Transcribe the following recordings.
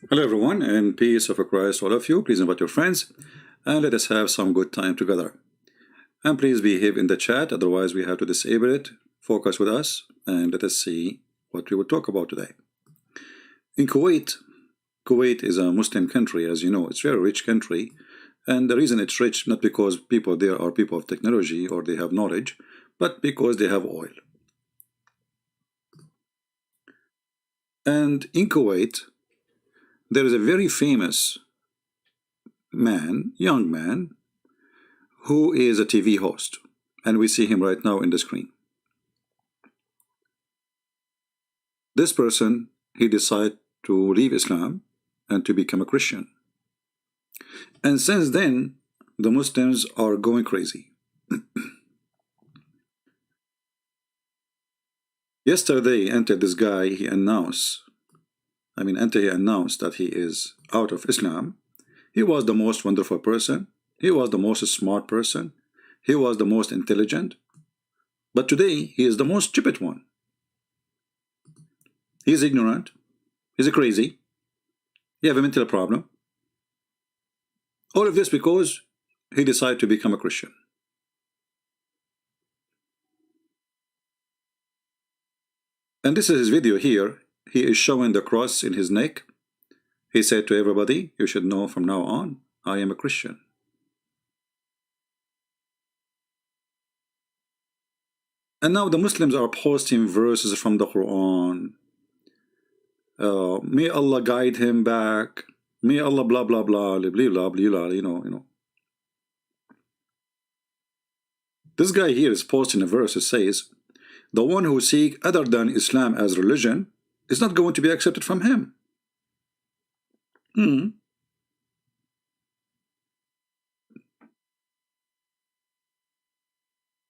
Hello everyone, and peace of Christ all of you. Please invite your friends and let us have some good time together. And please behave in the chat, otherwise we have to disable it. Focus with us and let us see what we will talk about today. In Kuwait is a Muslim country, as you know. It's a very rich country, and the reason it's rich not because people there are people of technology or they have knowledge, but because they have oil. And in Kuwait there is a very famous man, young man, who is a TV host, and we see him right now in the screen. This person, he decided to leave Islam and to become a Christian. And since then, the Muslims are going crazy. Yesterday, until this guy, he announced that he is out of Islam, he was the most wonderful person, he was the most smart person, he was the most intelligent, but today he is the most stupid one. He is ignorant, he's crazy, he has a mental problem. All of this because he decided to become a Christian. And this is his video here. He is showing the cross in his neck. He said to everybody, you should know from now on, I am a Christian. And now the Muslims are posting verses from the Quran. May Allah guide him back. May Allah blah blah blah blah blah blah, you know. This guy here is posting a verse that says, the one who seeks other than Islam as religion is not going to be accepted from him.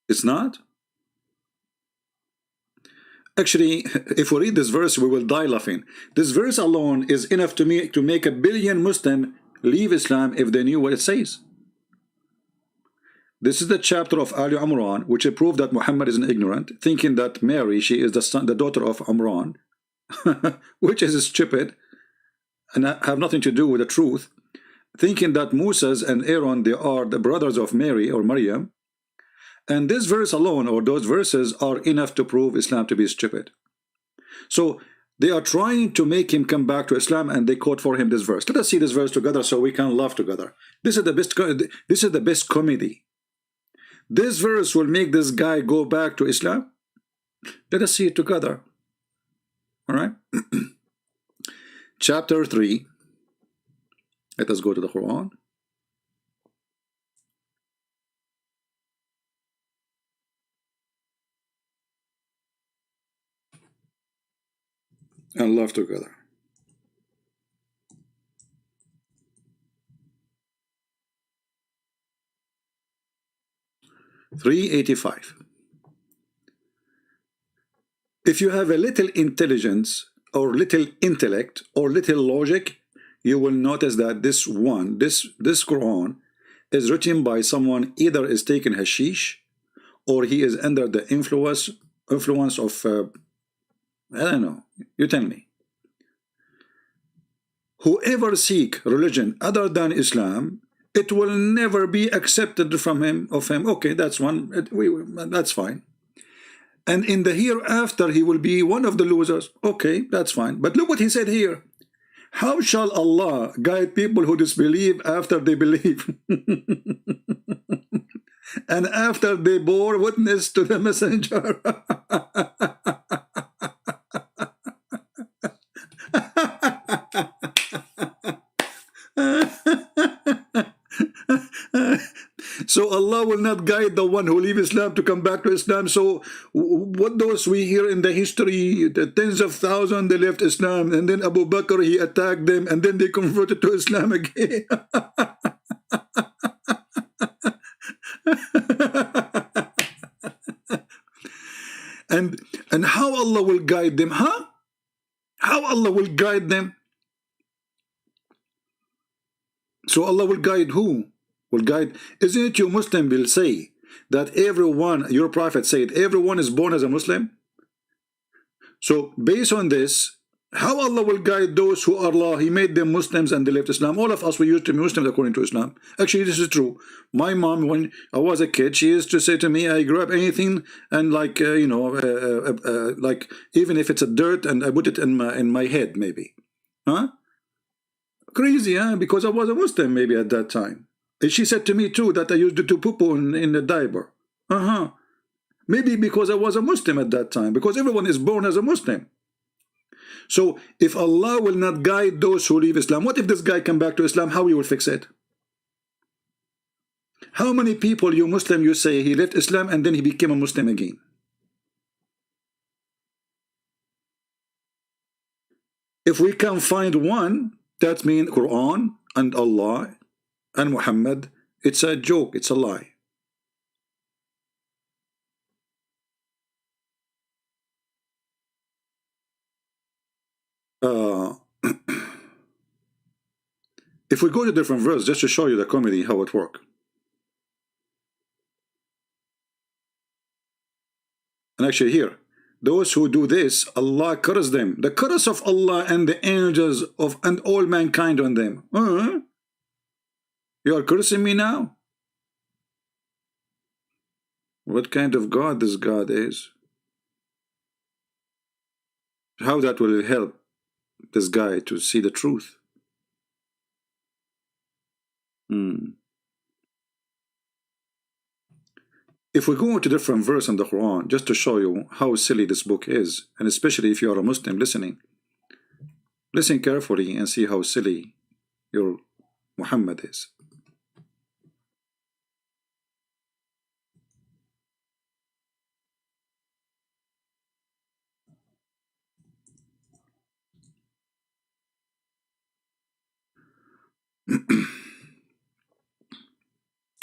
It's not. Actually, if we read this verse, we will die laughing. This verse alone is enough to make 1 billion Muslims leave Islam if they knew what it says. This is the chapter of Ali Imran, which proved that Muhammad is an ignorant, thinking that Mary, she is the daughter of Imran, which is stupid and have nothing to do with the truth, thinking that Moses and Aaron, they are the brothers of Mary or Maryam. And this verse alone, or those verses, are enough to prove Islam to be stupid. So they are trying to make him come back to Islam, and they quote for him this verse. Let us see this verse together so we can laugh together. This is the best comedy. This verse will make this guy go back to Islam. Let us see it together. All right. Chapter 3. Let us go to the Quran. And laugh together. (385). If you have a little intelligence or little intellect or little logic, you will notice that this Quran is written by someone either is taking hashish or he is under the influence of I don't know, you tell me. Whoever seek religion other than Islam, it will never be accepted from him. Okay, that's that's fine. And in the hereafter, he will be one of the losers. Okay, that's fine. But look what he said here. How shall Allah guide people who disbelieve after they believe? And after they bore witness to the messenger. So Allah will not guide the one who leave Islam to come back to Islam. So what those we hear in the history, the tens of thousands, they left Islam, and then Abu Bakr, he attacked them, and then they converted to Islam again. and how Allah will guide them? How Allah will guide them? So Allah will guide who? Will guide, isn't it you Muslim will say that everyone, your prophet said, everyone is born as a Muslim? So based on this, How Allah will guide those who Allah, He made them Muslims and they left Islam? All of us, we used to be Muslims according to Islam. Actually, this is true. My mom, when I was a kid, she used to say to me, I grab anything and like, like even if it's a dirt and I put it in my head maybe. Huh? Crazy, huh? Because I was a Muslim maybe at that time. And she said to me too that I used to poo-poo in the diaper. Maybe because I was a Muslim at that time. Because everyone is born as a Muslim. So if Allah will not guide those who leave Islam, what if this guy come back to Islam? How you will fix it? How many people, you Muslim, you say he left Islam and then he became a Muslim again? If we can find one, that means Quran and Allah and Muhammad, it's a joke, it's a lie. If we go to different verse, just to show you the comedy, how it works. And actually here, those who do this, Allah curses them. The curse of Allah and the angels of and all mankind on them. You are cursing me now? What kind of God this God is? How that will help this guy to see the truth? If we go to different verse in the Quran, just to show you how silly this book is, and especially if you are a Muslim listening, listen carefully and see how silly your Muhammad is.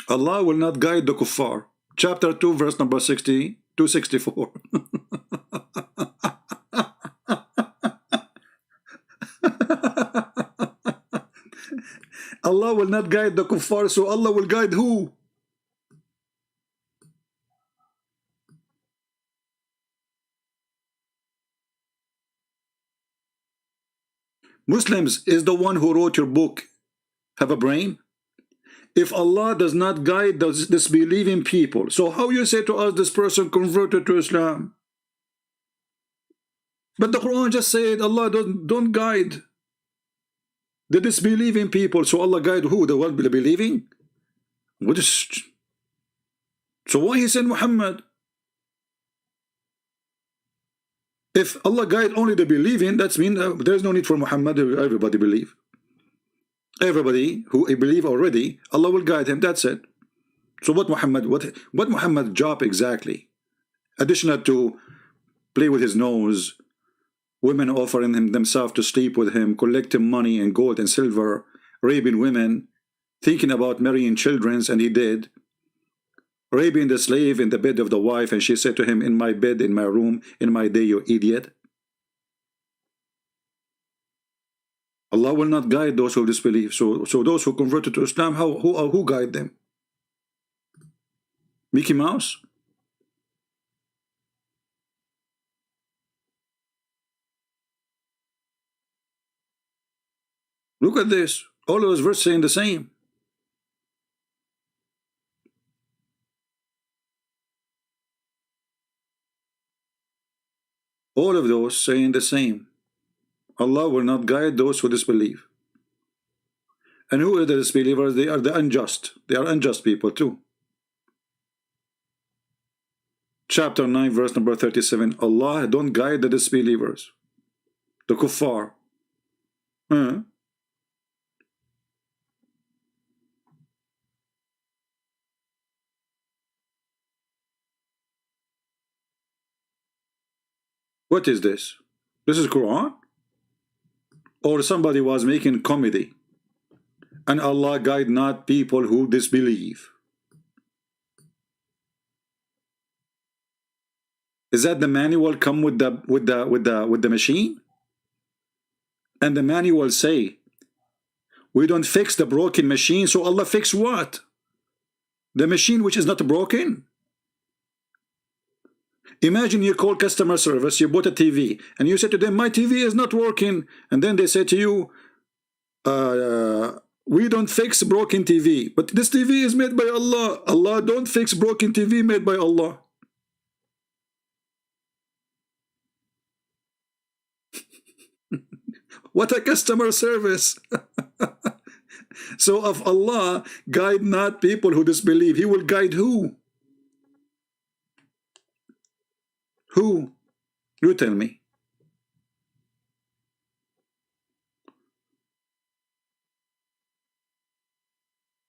Allah will not guide the kuffar. Chapter 2, verse number 60 to 64. Allah will not guide the kuffar, so Allah will guide who? Muslims, is the one who wrote your book have a brain? If Allah does not guide those disbelieving people, so how you say to us this person converted to Islam? But the Quran just said Allah don't guide the disbelieving people, so Allah guide who? The one believing? What is? So why he sent Muhammad? If Allah guide only the believing, that means there's no need for Muhammad. Everybody believe. Everybody who believe already, Allah will guide him. That's it. So what Muhammad's job exactly? Additional to play with his nose, women offering him themselves to sleep with him, collecting money and gold and silver, raping women, thinking about marrying children, and he did. Raping the slave in the bed of the wife, and she said to him, in my bed, in my room, in my day, you idiot. Allah will not guide those who disbelieve. So those who converted to Islam, who guide them? Mickey Mouse? Look at this. All of those verses saying the same. All of those saying the same. Allah will not guide those who disbelieve. And who are the disbelievers? They are the unjust. They are unjust people too. Chapter 9, verse number 37. Allah don't guide the disbelievers. The kuffar. What is this? This is Quran? Or somebody was making comedy, and Allah guide not people who disbelieve. Is that the manual come with the machine? And the manual say, we don't fix the broken machine, so Allah fix what? The machine which is not broken? Imagine you call customer service, you bought a TV, and you say to them, my TV is not working. And then they say to you, we don't fix broken TV. But this TV is made by Allah. Allah don't fix broken TV made by Allah. What a customer service. So if Allah guide not people who disbelieve, He will guide who? Who? You tell me.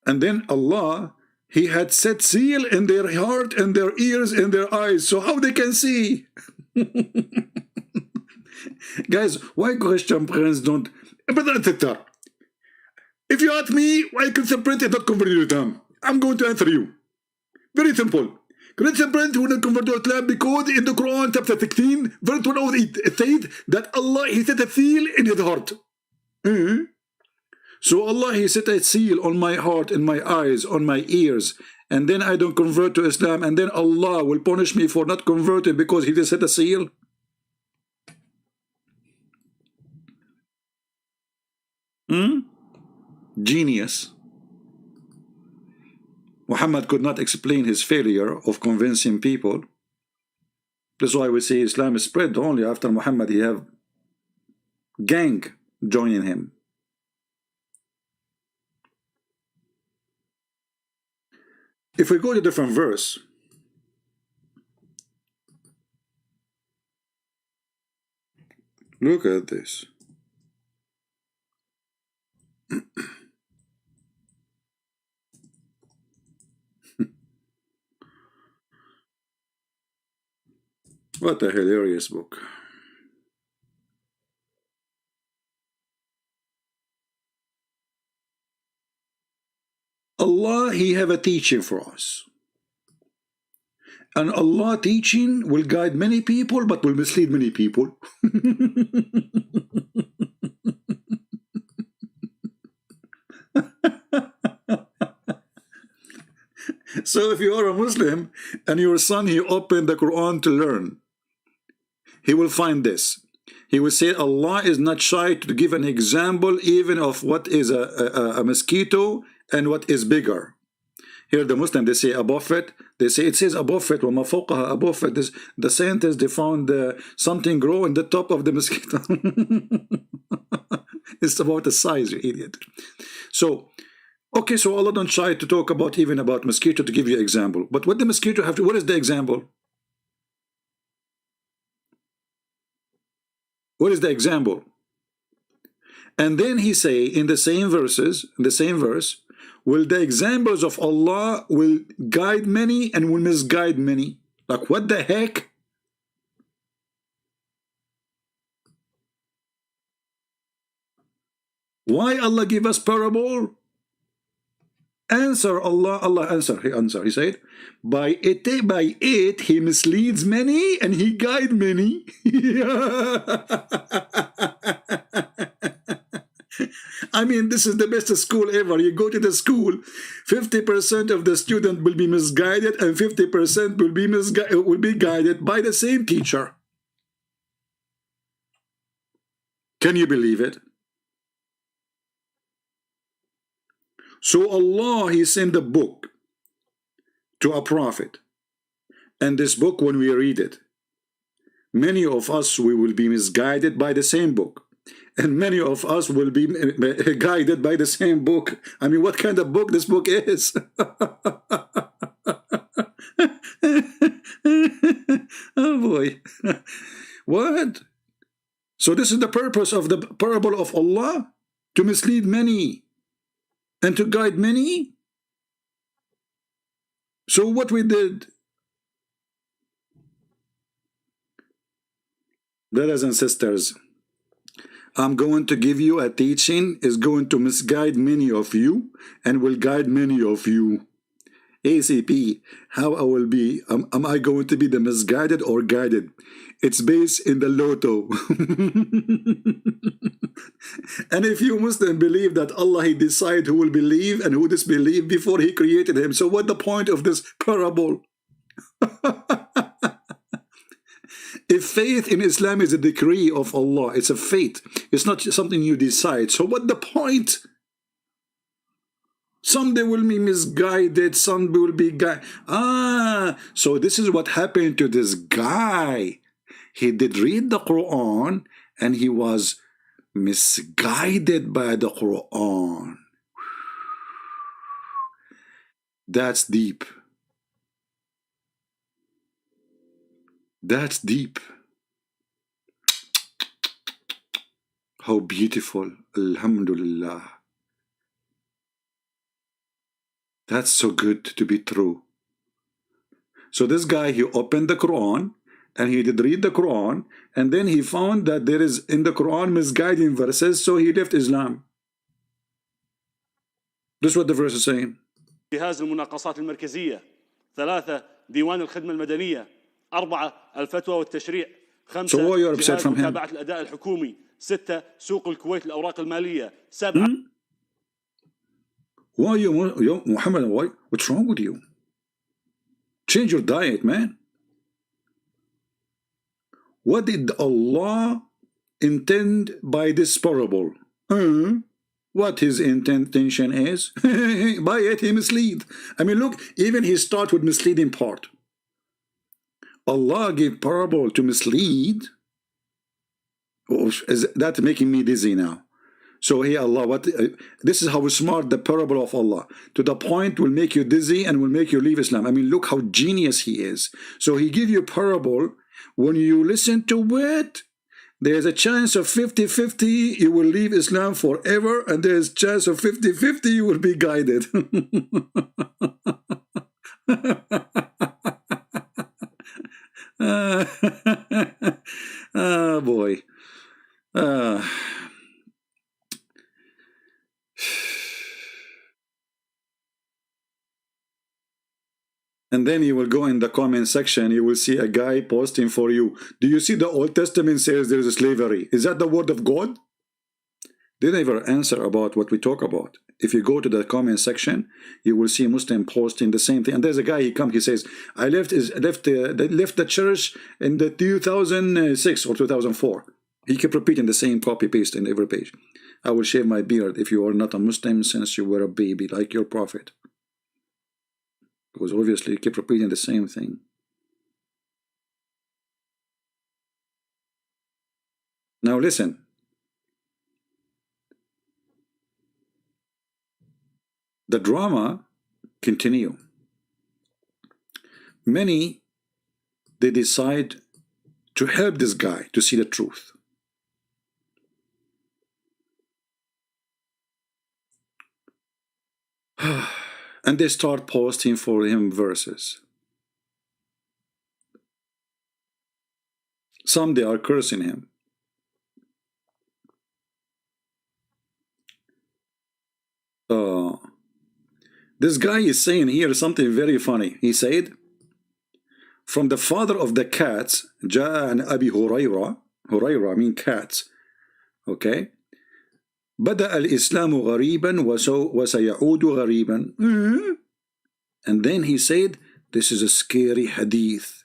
And then Allah, He had set seal in their heart and their ears and their eyes. So how they can see? Guys, why Christian parents don't? If you ask me why Christian parents are not converted to Islam, I'm going to answer you. Very simple. Christian parents will not convert to Islam because in the Quran chapter 16, verse 1 it says that Allah, He set a seal in His heart. So Allah, He set a seal on my heart, in my eyes, on my ears, and then I don't convert to Islam, and then Allah will punish me for not converting because He just set a seal. Genius. Muhammad could not explain his failure of convincing people. That's why we say Islam is spread only after Muhammad. He have gang joining him. If we go to a different verse, look at this. What a hilarious book. Allah, He have a teaching for us. And Allah teaching will guide many people, but will mislead many people. So if you are a Muslim and your son, he opened the Quran to learn, he will find this. He will say Allah is not shy to give an example even of what is a mosquito and what is bigger. Here the Muslim, they say above it, they say it says above it, وَمَا فَوْقَهَا, above it. This, the scientists, they found something grow in the top of the mosquito. It's about the size, you idiot. So, okay, so Allah don't try to talk about even about mosquito to give you an example. But what the mosquito have to, what is the example? What is the example? And then He say in the same verses, in the same verse, will the examples of Allah will guide many and will misguide many. Like what the heck? Why Allah give us parable? Answer Allah, Allah answer. He said, by it He misleads many and He guide many. I mean, this is the best school ever. You go to the school, 50% of the student will be misguided and 50% will be guided by the same teacher. Can you believe it? So Allah, He sent a book to a prophet. And this book, when we read it, many of us, we will be misguided by the same book. And many of us will be guided by the same book. I mean, what kind of book this book is? Oh boy. What? So this is the purpose of the parable of Allah? To mislead many and to guide many? So what we did, brothers and sisters, I'm going to give you a teaching is going to misguide many of you and will guide many of you. ACP, how I will be, am I going to be the misguided or guided? It's based in the lotto. And if you Muslim believe that Allah, He decide who will believe and who disbelieve before He created him, so what the point of this parable? If faith in Islam is a decree of Allah, it's a fate. It's not something you decide. So what the point? Some they will be misguided, some will be so this is what happened to this guy. He did read the Quran and he was misguided by the Quran. That's deep. That's deep. How beautiful. Alhamdulillah. That's so good to be true. So this guy, he opened the Quran and he did read the Quran, and then he found that there is in the Quran misguiding verses, so he left Islam. This is what the verse is saying. جهاز المناقصات المركزية، 3 ديوان الخدمة المدنية، 4 الفتوى والتشريع، 5 جهاز متابعة الأداء الحكومي، 6 سوق الكويت الأوراق المالية، 7 Why you Muhammad, why? What's wrong with you? Change your diet, man. What did Allah intend by this parable? What his intention is? By it he mislead. I mean, look, even he starts with misleading part. Allah gave parable to mislead. Oh, is that making me dizzy now? So here Allah, this is how smart the parable of Allah, to the point will make you dizzy and will make you leave Islam. I mean, look how genius he is. So he give you a parable. When you listen to it, there's a chance of 50-50 you will leave Islam forever, and there's a chance of 50-50 you will be guided. Oh boy. And then you will go in the comment section, you will see a guy posting for you. Do you see the Old Testament says there is slavery? Is that the word of God? They never answer about what we talk about. If you go to the comment section, you will see Muslim posting the same thing. And there's a guy, he says, I left the church in the 2006 or 2004. He kept repeating the same copy paste in every page. I will shave my beard if you are not a Muslim since you were a baby, like your prophet. Because obviously he kept repeating the same thing. Now listen. The drama continue. Many, they decide to help this guy to see the truth. And they start posting for him verses. Some they are cursing him. This guy is saying here something very funny. He said, from the father of the cats, جاء عن أبي هريرة. هريرة mean cats. Okay. بدأ الإسلام غريبا وسيعود غريبا. And then he said, this is a scary hadith.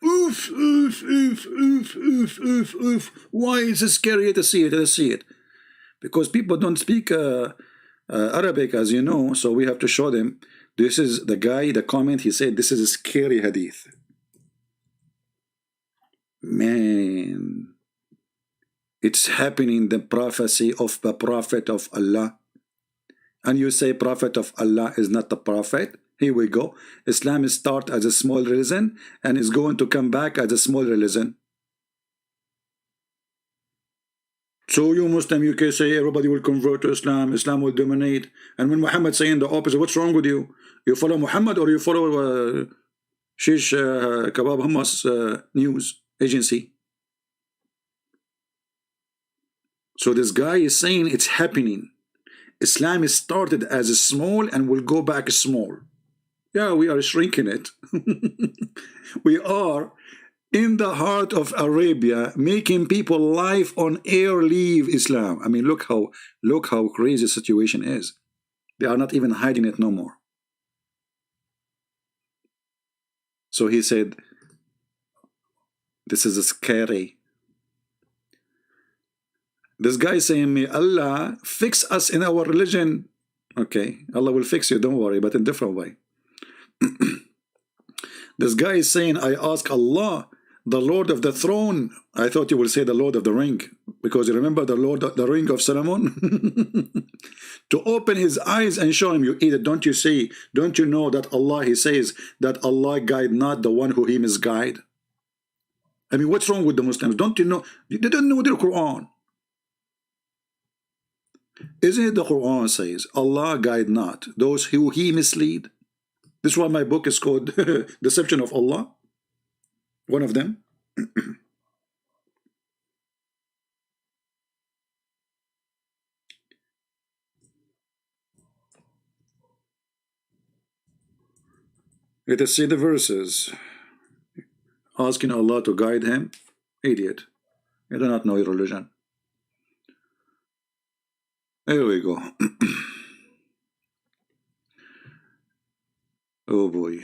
Oof, oof, oof, oof, oof, oof, oof. Why is it scary to see it? Let's see it. Because people don't speak Arabic, as you know, so we have to show them. This is the guy, the comment, he said, this is a scary hadith. Man, it's happening, the prophecy of the Prophet of Allah. And you say Prophet of Allah is not the Prophet? Here we go. Islam starts as a small religion and is going to come back as a small religion. So you Muslim, you can say everybody will convert to Islam, Islam will dominate. And when Muhammad saying the opposite, what's wrong with you? You follow Muhammad or you follow Shish Kebab Hummus news agency? So this guy is saying it's happening. Islam is started as a small and will go back small. Yeah, we are shrinking it. We are in the heart of Arabia, making people live on air leave Islam. I mean, look how crazy the situation is. They are not even hiding it no more. So he said, This is scary. This guy saying me, Allah fix us in our religion. Okay, Allah will fix you, don't worry, but in a different way. This guy is saying, I ask Allah, the Lord of the throne. I thought you will say the Lord of the ring, because you remember the ring of Solomon? To open his eyes and show him, you eat it. Don't you see? Don't you know that Allah, he says that Allah guide not the one who he misguide? I mean, what's wrong with the Muslims? Don't you know? They don't know the Quran. Isn't it the Quran says, Allah guide not those who he mislead? This is why my book is called Deception of Allah. One of them. Let us see the verses. Asking Allah to guide him. Idiot. You do not know your religion. Here we go. Oh boy.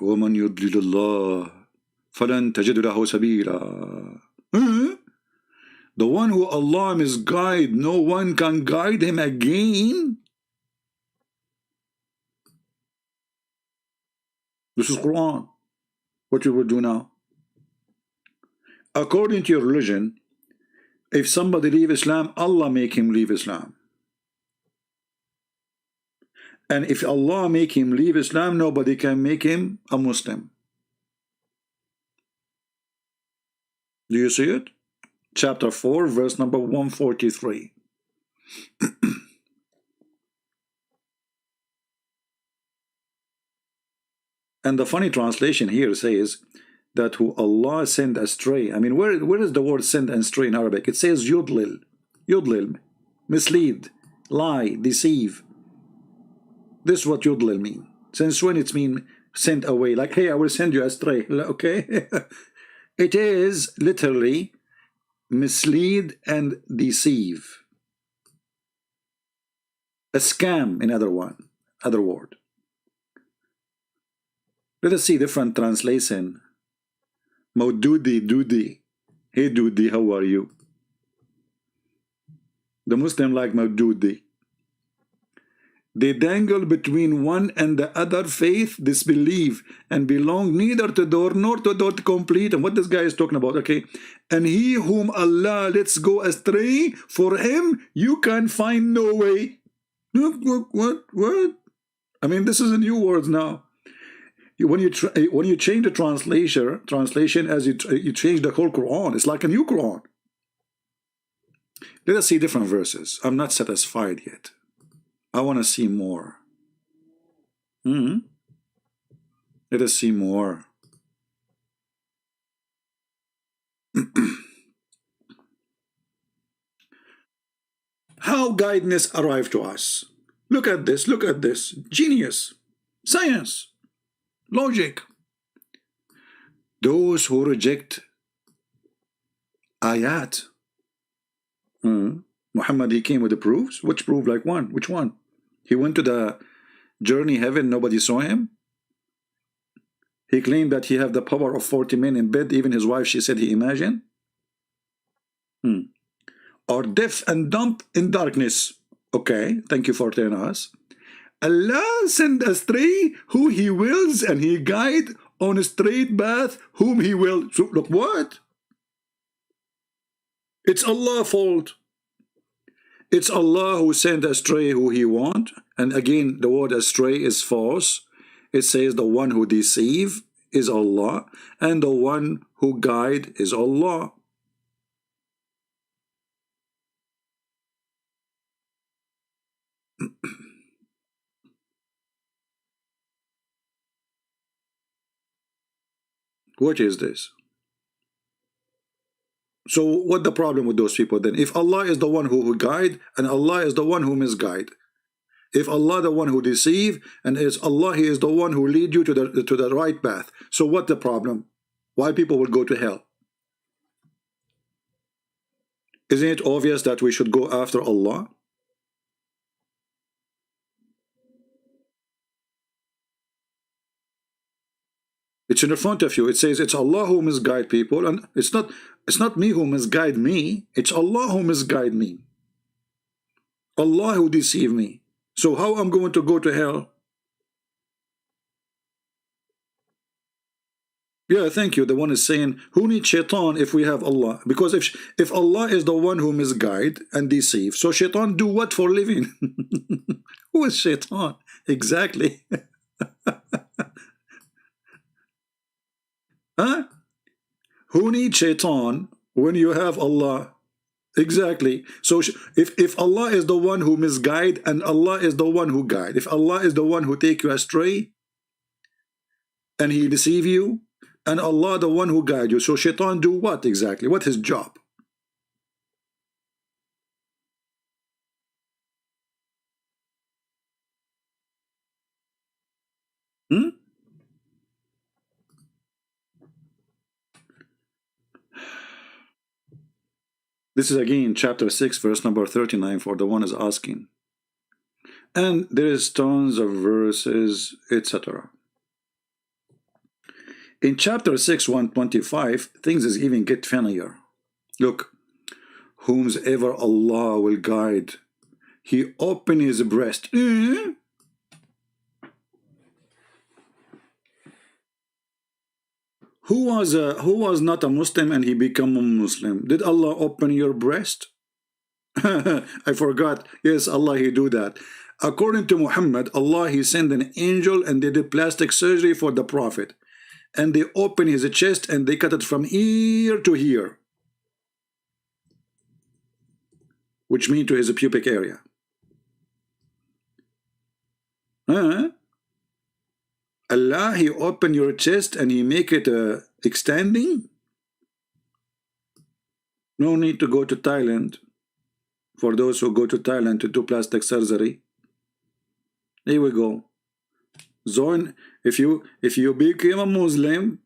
وَمَنْ يُضْلِلِ اللَّهِ فَلَنْ تَجِدُ لَهُ سَبِيلًا. The one who Allah misguide, no one can guide him again. This is Quran. What you will do now? According to your religion, if somebody leave Islam, Allah make him leave Islam. And if Allah make him leave Islam, nobody can make him a Muslim. Do you see it? Chapter 4, verse number 143. And the funny translation here says that who Allah send astray. I mean, where is the word send and stray in Arabic? It says yudlil. Yudlil. Mislead. Lie. Deceive. This is what yudlil mean. Since when it's mean sent away? Like, hey, I will send you astray. Okay? It is literally mislead and deceive. A scam, in other word. Let us see different translation. Maududi, Dudi. Hey Dudi, how are you? The Muslim like Maududi. They dangle between one and the other faith, disbelief, and belong neither to door nor to door to complete. And what this guy is talking about, okay? And he whom Allah lets go astray, for him you can find no way. What? I mean, this is a new words now. When you change the translation as you change the whole Quran, it's like a new Quran. Let us see different verses. I'm not satisfied yet. I want to see more. Let us see more. How guidance arrived to us? Look at this. Look at this. Genius. Science. Logic. Those who reject ayat. Muhammad, he came with the proofs. Which proof? Like one? Which one? He went to the journey heaven, nobody saw him. He claimed that he had the power of 40 men in bed. Even his wife, she said he imagined. Or deaf and dumb in darkness. Okay, thank you for telling us. Allah send astray who he wills, and he guide on a straight path whom he will. So look, what? It's Allah's fault. It's Allah who sent astray who he want. And again, the word astray is false. It says the one who deceive is Allah, and the one who guide is Allah. What is this? So what the problem with those people then? If Allah is the one who guide and Allah is the one who misguide, if Allah the one who deceive and is Allah, he is the one who lead you to the right path. So what the problem? Why people will go to hell? Isn't it obvious that we should go after Allah? It's in front of you. It says it's Allah who misguide people, and it's not me who misguide me. It's Allah who misguide me. Allah who deceive me. So how I'm going to go to hell? Yeah, thank you. The one is saying, who needs shaitan if we have Allah? Because if Allah is the one who misguide and deceive, so shaitan do what for living? Who is shaitan? Exactly. Huh? Who needs shaitan when you have Allah? Exactly. So if Allah is the one who misguide and Allah is the one who guide, if Allah is the one who take you astray and he deceive you, and Allah the one who guide you, so shaitan do what exactly? What his job? This is again chapter 6 verse number 39 for the one is asking. And there is tons of verses, etc. In chapter 6, 125, things is even get funnier. Look, whomsoever Allah will guide, he open his breast. Who was not a Muslim and he become a Muslim? Did Allah open your breast? I forgot. Yes, Allah, he do that. According to Muhammad, Allah, he sent an angel and they did plastic surgery for the Prophet. And they open his chest and they cut it from ear to here, which means to his pubic area. Allah, he open your chest and he make it extending. No need to go to Thailand for those who go to Thailand to do plastic surgery. Here we go. Zone, if you became a Muslim,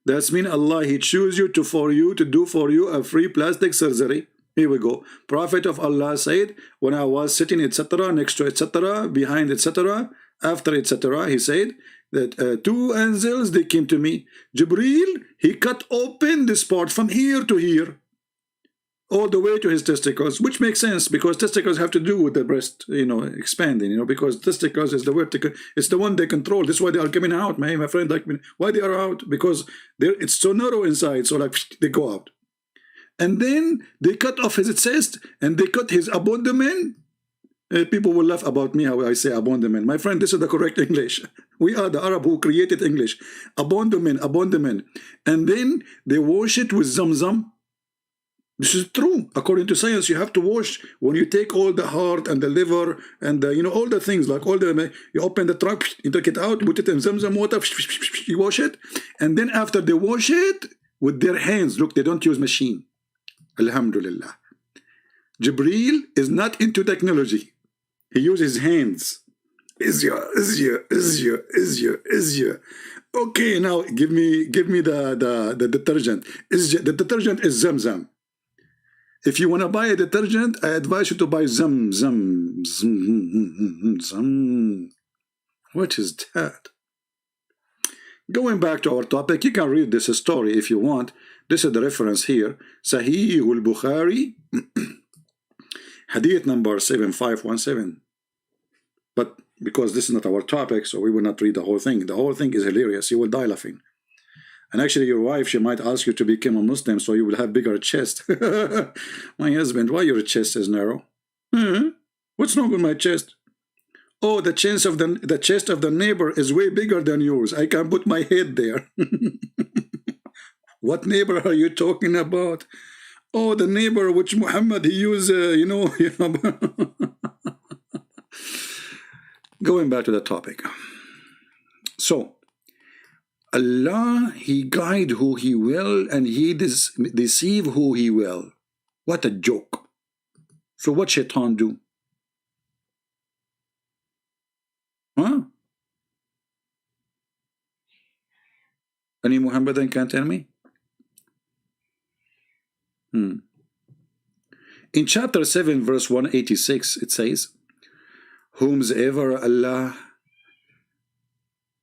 that's mean Allah, he choose you to do for you a free plastic surgery. Here we go. Prophet of Allah said, when I was sitting etc., next to etc., behind etc., after etc., he said that two angels, they came to me. Jibreel, he cut open this part from here to here, all the way to his testicles, which makes sense because testicles have to do with the breast, expanding, because testicles is the vertical, it's the one they control. That's why they are coming out, my friend. Like, why they are out? Because it's so narrow inside, so like they go out. And then they cut off his chest and they cut his abdomen. People will laugh about me how I say abdomen. My friend, this is the correct English. We are the Arab who created English. Abdomen. And then they wash it with zamzam. This is true. According to science, you have to wash when you take all the heart and the liver and the, all the things, like all the, you open the trunk, you take it out, put it in zamzam water, you wash it. And then after they wash it with their hands, look, they don't use machine. Alhamdulillah. Jibreel is not into technology. He uses hands. Izya. Okay, now give me the detergent. The detergent is zamzam. If you want to buy a detergent, I advise you to buy zam. What is that? Going back to our topic, you can read this story if you want. This is the reference here. Sahih al-Bukhari, hadith number 7517. But because this is not our topic, so we will not read the whole thing. The whole thing is hilarious. You will die laughing. And actually, your wife, she might ask you to become a Muslim, so you will have bigger chest. My husband, why your chest is narrow? What's wrong with my chest? Oh, the chest of the neighbor is way bigger than yours. I can put my head there. What neighbor are you talking about? Oh, the neighbor which Muhammad, he used, Going back to the topic. So, Allah, he guide who he will and he deceive who he will. What a joke. So what shaitan do? Huh? Any Muhammadan can tell me? In chapter 7 verse 186 it says, whomsoever Allah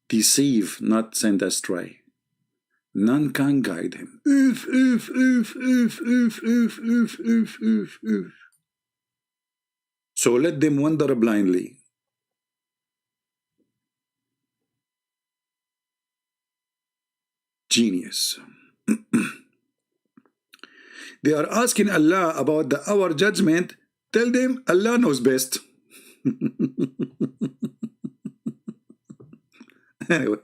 deceive, not send astray. none can guide him. So let them wander blindly. Genius. They are asking Allah about the hour judgment. Tell them Allah knows best. Anyway,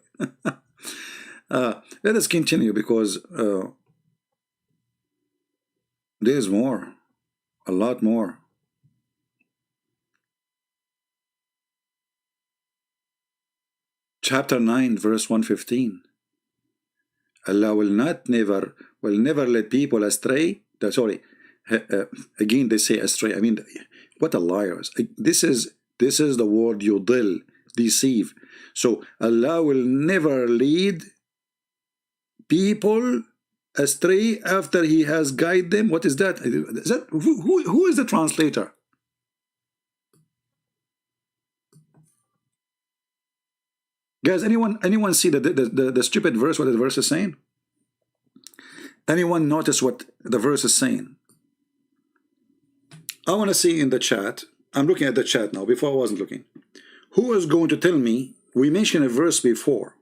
let us continue, because there's more, a lot more. Chapter 9, verse 115. Allah will never let people astray. Sorry, again they say astray. I mean, what a liars! This is the word yudil, deceive. So Allah will never lead people astray after He has guided them. What is that? Who is the translator? Guys, anyone see the stupid verse? What the verse is saying? Anyone notice what the verse is saying? I want to see in the chat. I'm looking at the chat now. Before I wasn't looking. Who is going to tell me? We mentioned a verse before,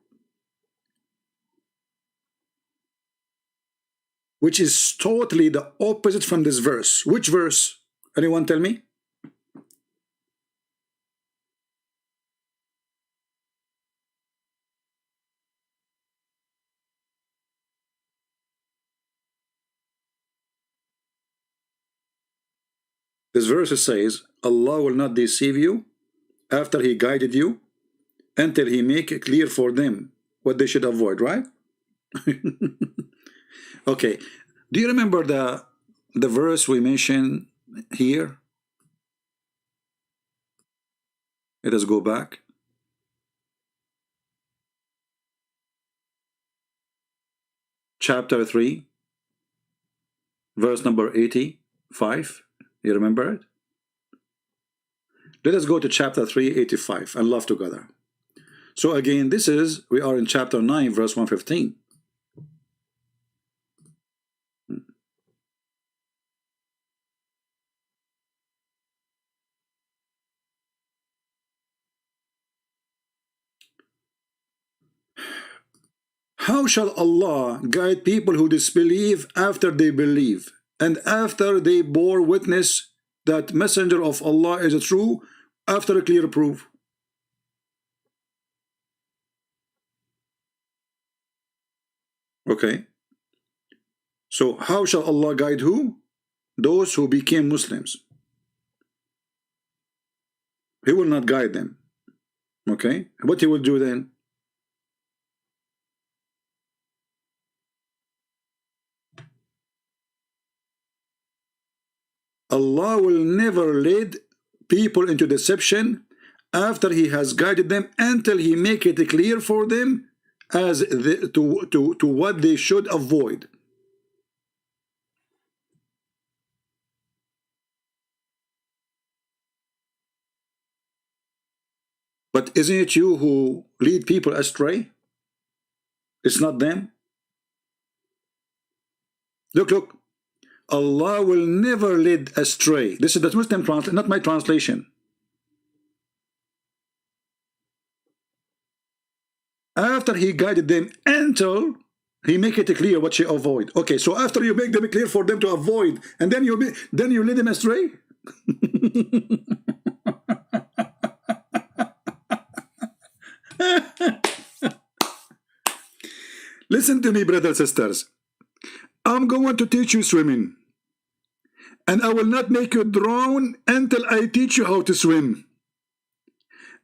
which is totally the opposite from this verse. Which verse? Anyone tell me? This verse says, Allah will not deceive you after He guided you until He make it clear for them what they should avoid, right? Okay. Do you remember the verse we mentioned here? Let us go back. Chapter 3, verse number 85. You remember it? Let us go to chapter 3, 85 and laugh together. So again, we are in chapter 9, verse 115. How shall Allah guide people who disbelieve after they believe, and after they bore witness that messenger of Allah is true, after a clear proof? Okay. So how shall Allah guide who? Those who became Muslims. He will not guide them. Okay. What He will do then? Allah will never lead people into deception after He has guided them until He make it clear for them as to what they should avoid. But isn't it you who lead people astray? It's not them. Look. Allah will never lead astray. This is the Muslim translation, not my translation. After He guided them until He make it clear what you avoid. Okay, so after you make them clear for them to avoid, and then you lead them astray. Listen to me, brothers and sisters. I'm going to teach you swimming, and I will not make you drown until I teach you how to swim.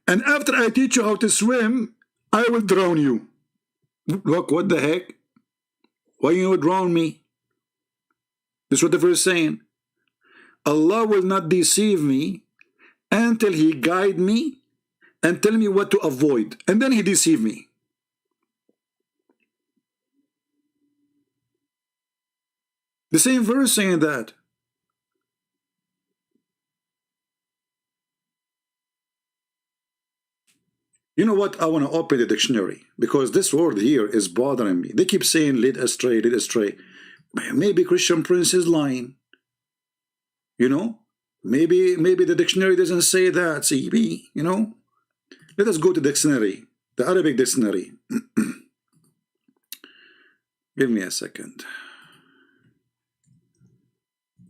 And after I teach you how to swim, I will drown you. Look, what the heck? Why you drown me? This is what the verse is saying. Allah will not deceive me until He guide me and tell me what to avoid, and then He deceive me. The same verse saying that. You know what? I want to open the dictionary because this word here is bothering me. They keep saying led astray, led astray. Maybe Christian Prince is lying. You know? Maybe the dictionary doesn't say that, CB, you know? Let us go to dictionary, the Arabic dictionary. Give me a second.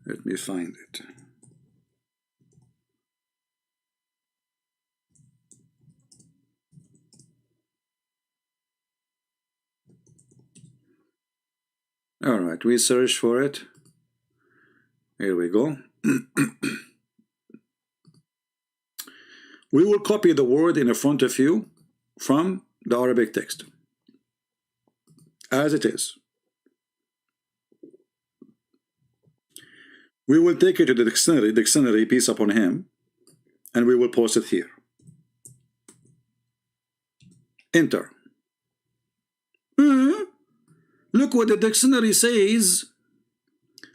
Let me find it. All right, we search for it. Here we go. We will copy the word in front of you from the Arabic text as it is. We will take it to the dictionary, peace upon him, and we will post it here. Enter. Look what the dictionary says.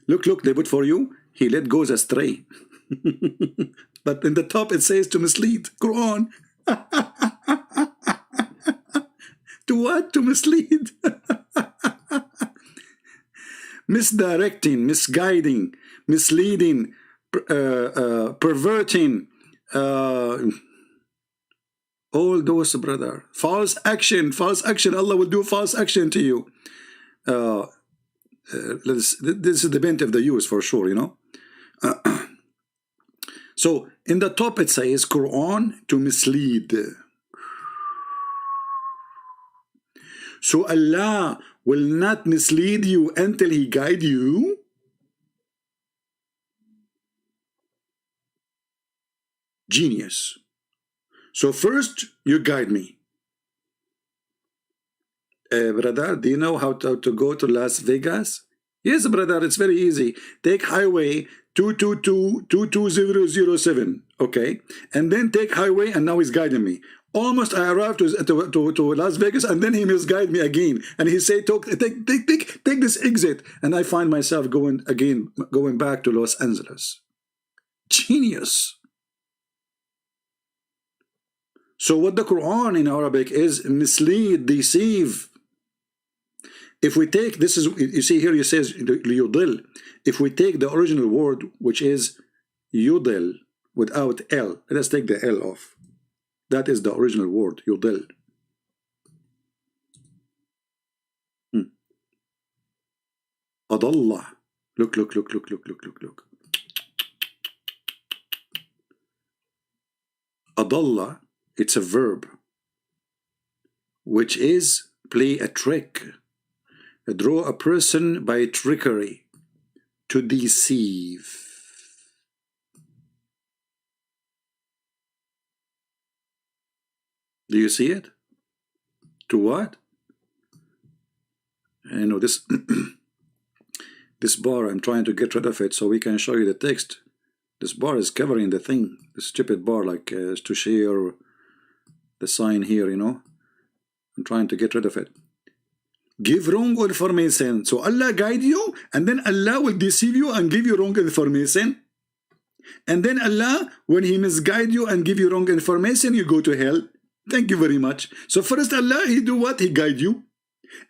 Look, they put for you. He let goes astray. But in the top it says to mislead. Quran. To what? To mislead. Misdirecting, misguiding, misleading, perverting, all those, brother. False action. Allah will do false action to you. This is the bent of the use for sure, you know. So in the top it says Quran to mislead. So Allah will not mislead you until He guide you. Genius. So first you guide me. Brother, do you know how to go to Las Vegas? Yes, brother, it's very easy. Take highway 222-22007, okay? And then take highway, and now he's guiding me. Almost I arrived to Las Vegas, and then he misguided me again. And he said, take this exit. And I find myself going back to Los Angeles. Genius. So what the Quran in Arabic is mislead, deceive. If we take, this is, you see here it says yudil. If we take the original word, which is yudil without L, let us take the L off. That is the original word, yudil. Adallah. Look. Adallah, it's a verb, which is play a trick. Draw a person by trickery, to deceive. Do you see it? To what? You know, this this bar, I'm trying to get rid of it so we can show you the text. This bar is covering the thing, the stupid bar, like to share the sign here, you know. I'm trying to get rid of it. Give wrong information. So Allah guide you, and then Allah will deceive you and give you wrong information. And then Allah, when He misguide you and give you wrong information, you go to hell. Thank you very much. So first Allah, He do what? He guide you.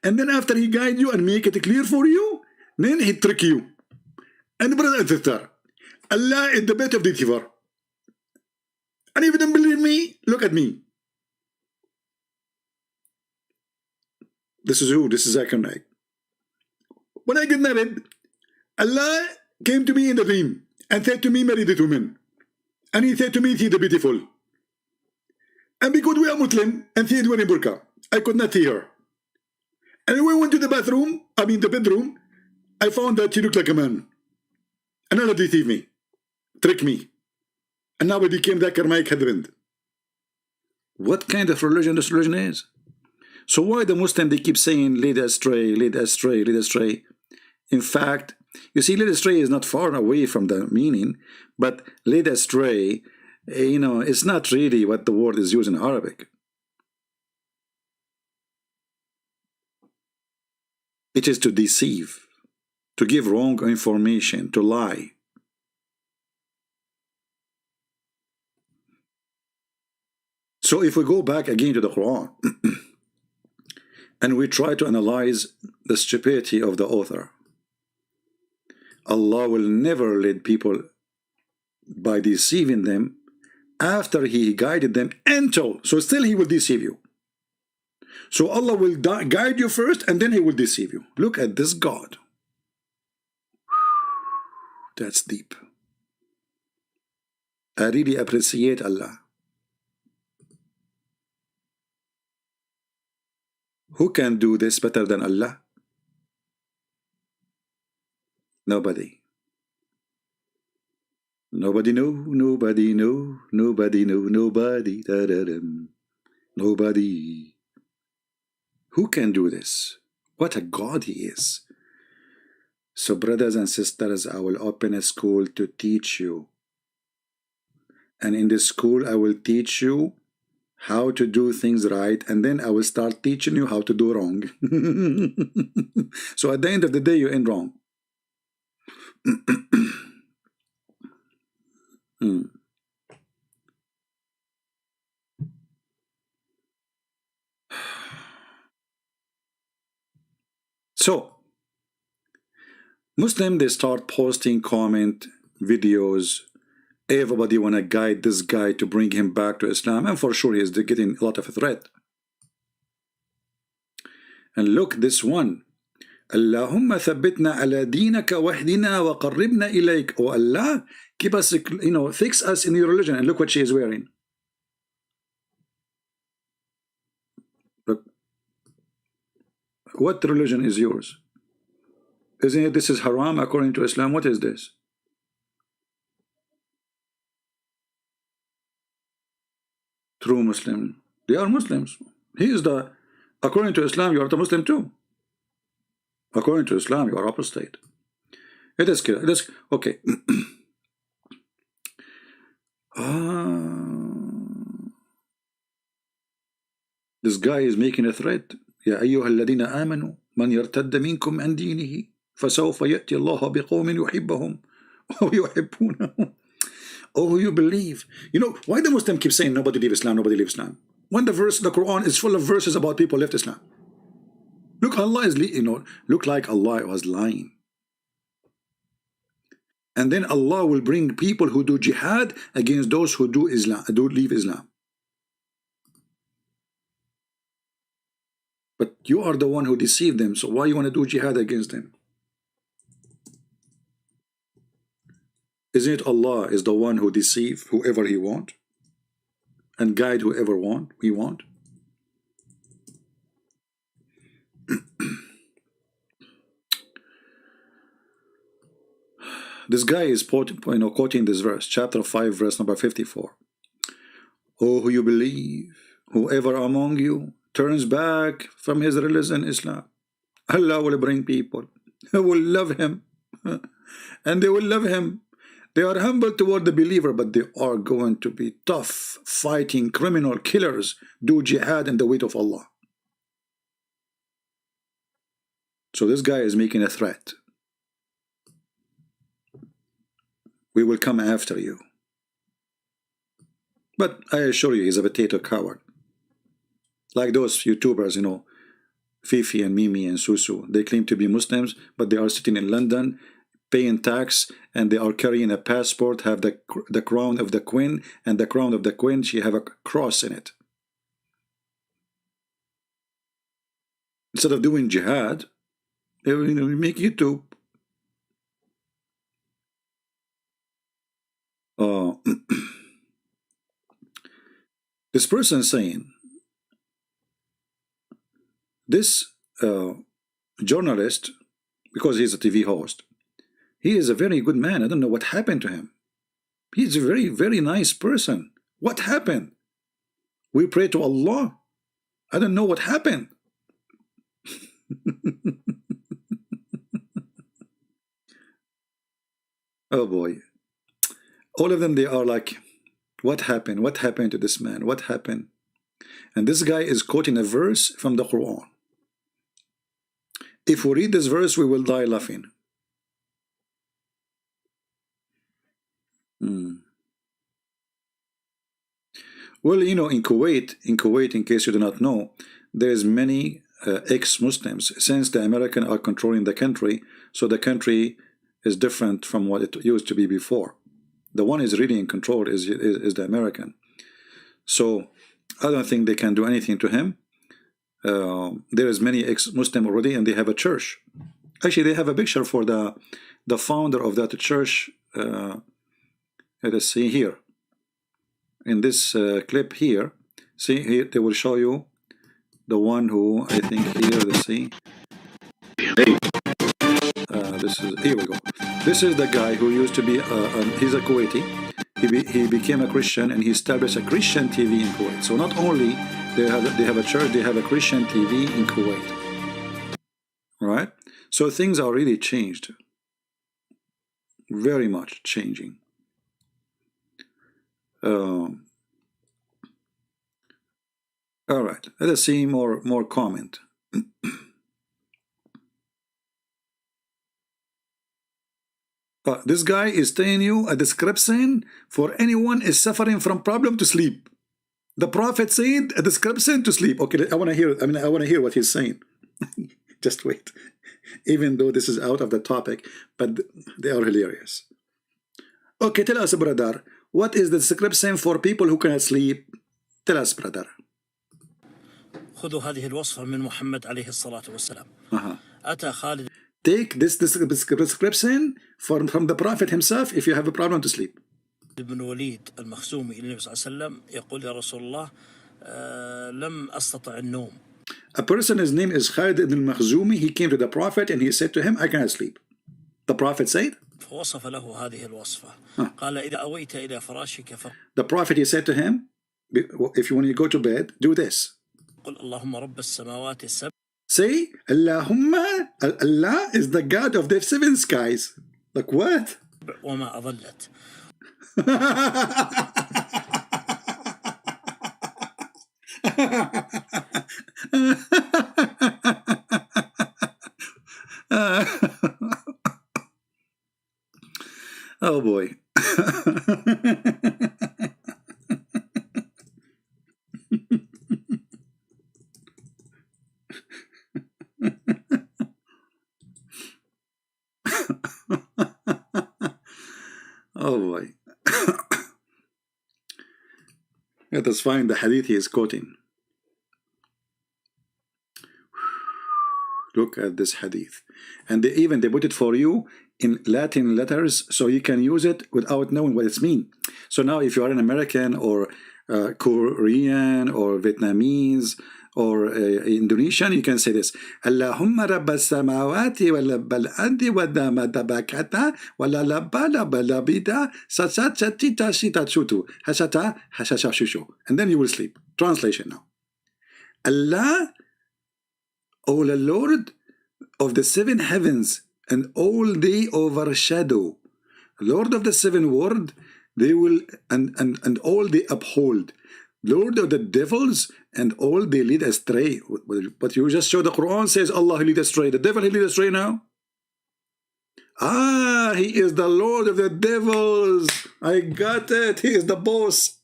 And then after He guide you and make it clear for you, then He trick you. And brother and sister, Allah is the best of deceiver. And if you don't believe me, look at me. This is who? This is Zakir Naik. When I get married, Allah came to me in the dream and said to me, marry this woman. And He said to me, see the beautiful. And because we are Muslim and she is wearing burqa, I could not see her. And when we went to the bathroom, the bedroom, I found that she looked like a man. And Allah deceived me, tricked me. And now I became Zakir Naik husband. What kind of religion this religion is? So why the Muslim, they keep saying, lead astray, lead astray, lead astray? In fact, you see, lead astray is not far away from the meaning, but lead astray, you know, it's not really what the word is used in Arabic. It is to deceive, to give wrong information, to lie. So if we go back again to the Quran and we try to analyze the stupidity of the author, Allah will never lead people by deceiving them after He guided them until, so still He will deceive you. So Allah will guide you first and then He will deceive you. Look at this God. That's deep. I really appreciate Allah. Who can do this better than Allah? Nobody. Nobody know, nobody know, nobody know, nobody. Da-da-dum. Nobody. Who can do this? What a God He is. So brothers and sisters, I will open a school to teach you. And in this school, I will teach you how to do things right, and then I will start teaching you how to do wrong. So at the end of the day, you end wrong. So Muslim, they start posting comment videos. Everybody want to guide this guy to bring him back to Islam, and for sure he is getting a lot of threat. And look, this one, Allahumma thabbitna ala dinaka wahdina wa qarribna ilayk. Oh Allah, keep us, fix us in your religion. And look what she is wearing. Look, what religion is yours? Isn't it this is haram according to Islam? What is this? True Muslim. They are Muslims. He is the, according to Islam, you are the Muslim too. According to Islam, you are apostate. It is clear. It is okay. This guy is making a threat. يا أيها الذين آمنوا من يرتد منكم عن دينه فسوف يأتي الله بقوم يحبهم ويحبونه. Oh, you believe. You know, why the Muslim keep saying nobody leave Islam, nobody leave Islam? When the Quran is full of verses about people left Islam. Look, Allah is, look like Allah was lying. And then Allah will bring people who do jihad against those who do Islam, do leave Islam. But you are the one who deceived them, so why you want to do jihad against them? Isn't it Allah is the one who deceive whoever He want and guide whoever we want? This guy is quoting this verse, chapter 5, verse number 54. Oh, who you believe, whoever among you turns back from his religion, Islam, Allah will bring people who will love Him, and they will love Him. They are humble toward the believer, but they are going to be tough, fighting criminal killers, do jihad in the way of Allah. So this guy is making a threat. We will come after you. But I assure you, he's a potato coward. Like those YouTubers, Fifi and Mimi and Susu. They claim to be Muslims, but they are sitting in London, paying tax, and they are carrying a passport, have the crown of the Queen, and the crown of the Queen, she have a cross in it. Instead of doing jihad, they make YouTube. This person saying, this journalist, because he's a TV host, he is a very good man. I don't know what happened to him. He's a very, very nice person. What happened? We pray to Allah. I don't know what happened. Oh boy. All of them, they are like, what happened? What happened to this man? What happened? And this guy is quoting a verse from the Quran. If we read this verse, we will die laughing. Well, you know, in Kuwait, in case you do not know, there's many ex-Muslims, since the Americans are controlling the country, so the country is different from what it used to be before. The one is really in control is the American. So I don't think they can do anything to him. There is many ex-Muslim already, and they have a church. Actually, they have a picture for the founder of that church. Let us see here. In this clip here, see here, they will show you the one who, I think here, let's see. This is, here we go. This is the guy who used to be, he's a Kuwaiti. He became a Christian, and he established a Christian TV in Kuwait. So not only they have a church, they have a Christian TV in Kuwait. All right? So things are really changed. Very much changing. All right, let us see more comment. This guy is telling you a description for anyone is suffering from problem to sleep. The Prophet said a description to sleep. Okay, I want to hear. I want to hear what he's saying. Just wait. Even though this is out of the topic, but they are hilarious. Okay, tell us, brother, what is the description for people who cannot sleep? Tell us, brother. خذوا هذه الوصفة من محمد عليه الصلاة والسلام. أتى خالد. Take this description from the Prophet himself if you have a problem to sleep. ابن وليد المخزومي إلى النبي صلى الله عليه وسلم يقول يا رسول الله لم أستطع النوم. A person's name is Khalid ibn al-Makhzumi. He came to the Prophet and he said to him, I cannot sleep. The Prophet said, فوصف له هذه الوصفة. قال إذا أويت إلى فراشك. The Prophet, he said to him, if you want to go to bed, do this. قل اللهم رب السماوات السبع. Say, Allahumma, Allah is the God of the seven skies. Like what? وما أضلت. Oh boy. Oh boy. Let us find the hadith he is quoting. Look at this hadith. And they put it for you in Latin letters so you can use it without knowing what it's mean. So now if you are an American or Korean or Vietnamese or Indonesian, you can say this. Allahumma rabba samawati wa labbal andi wa dama tabakata wa la labba labba labida sasatita sita chutu hasata hasasha shushu. And then you will sleep. Translation now. Allah, O the Lord of the seven heavens, and all they overshadow. Lord of the seven world, they will and all they uphold. Lord of the devils, and all they lead astray. But you just show the Quran says Allah lead astray. The devil he lead astray now? Ah, he is the Lord of the devils. I got it. He is the boss.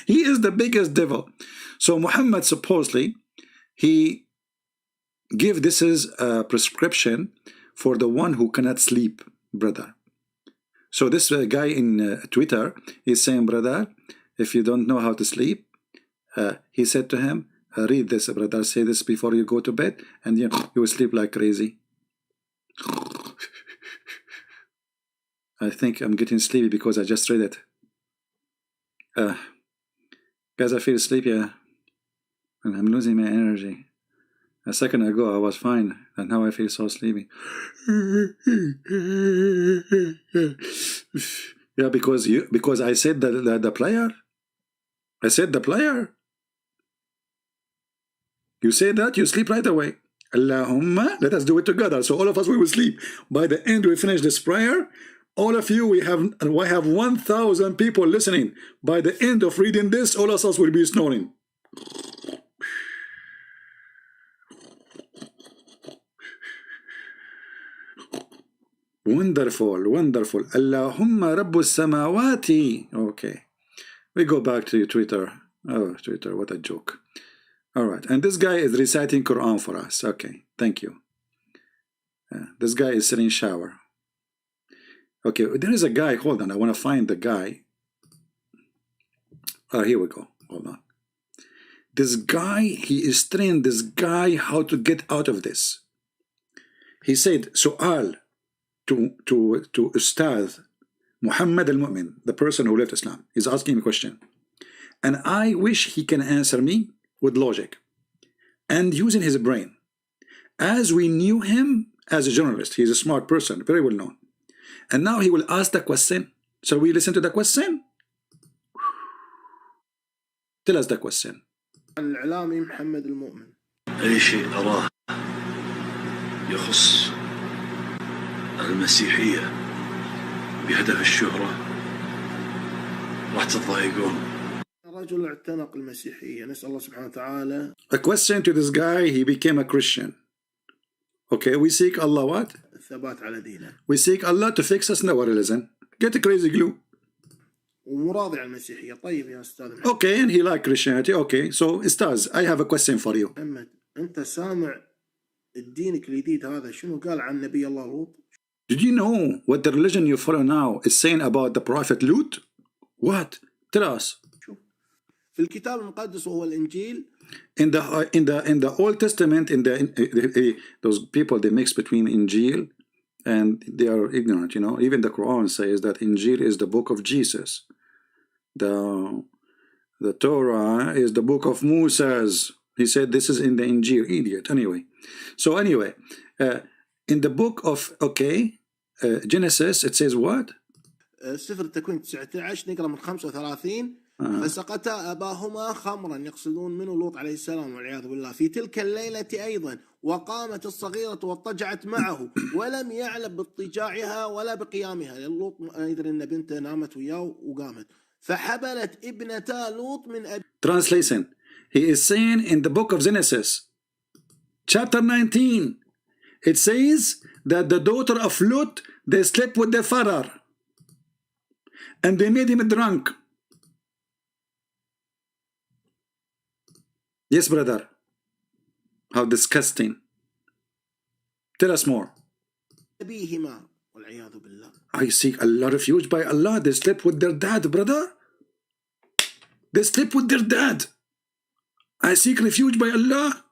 He is the biggest devil. So Muhammad supposedly, he give this as a prescription for the one who cannot sleep, brother. So this guy in Twitter is saying, brother, if you don't know how to sleep, he said to him, read this, brother, say this before you go to bed, and you will sleep like crazy. I think I'm getting sleepy because I just read it. Guys, I feel sleepy, and I'm losing my energy. A second ago I was fine, and now I feel so sleepy. Yeah, because I said the prayer. I said the prayer. You say that, you sleep right away. Allahumma, let us do it together. So all of us, we will sleep. By the end we finish this prayer. All of you, we have 1,000 people listening. By the end of reading this, all of us will be snoring. Wonderful, wonderful. Allahumma rabbu samawati. Okay. We go back to Twitter. Oh, Twitter, what a joke. All right, and this guy is reciting Quran for us. Okay, thank you. This guy is sitting in shower. Okay, there is a guy. Hold on, I want to find the guy. Here we go. Hold on. This guy, he is trained this guy how to get out of this. He said, Su'al to Ustad Muhammad al-Mu'min, the person who left Islam. He's asking me a question. And I wish he can answer me with logic and using his brain. As we knew him as a journalist, he's a smart person, very well known. And now he will ask the question. Shall we listen to the question? Tell us the question. الإعلامي محمد المؤمن. أي شيء أراه يخص المسيحية بهدف الشهرة راح تضايقون. رجل اعتنق المسيحية نسأل الله سبحانه وتعالى. A question to this guy, he became a Christian. Okay, we seek Allah what? الثبات على دينه. We seek Allah to fix us in our religion. Get a crazy glue. ومراضي على المسيحية. طيب يا أستاذ محمد. Okay, and he like Christianity. Okay, so Ustaz, I have a question for you. محمد أنت سامع الدينك الجديد هذا شنو قال عن نبي الله لوط؟ Did you know what the religion you follow now is saying about the prophet Lut? What? Tell us. شوف في الكتاب المقدس وهو الإنجيل. In the Old Testament, those people they mix between Injil and they are ignorant. You know, even the Quran says that Injil is the book of Jesus. The Torah is the book of Moses. He said this is in the Injil. Idiot. Anyway, so anyway, in the book of Genesis, it says what? سفر التكوين 19 نقرأ من 35. فسقتا أباهما خمرا يقصدون منه لوط عليه السلام والعياذ بالله في تلك الليلة أيضا وقامت الصغيرة واضطجعت معه ولم يعلم باضطجاعها ولا بقيامها لأن لوط يدري أن بنته نامت وياه وقامت فحبلت ابنتا لوط من أبي. Translation. He is saying in the book of Genesis chapter 19 it says that the daughter of Lut, they slept with their father and they made him drunk. Yes, brother. How disgusting. Tell us more. I seek Allah refuge by Allah. They slept with their dad, brother. They slept with their dad. I seek refuge by Allah.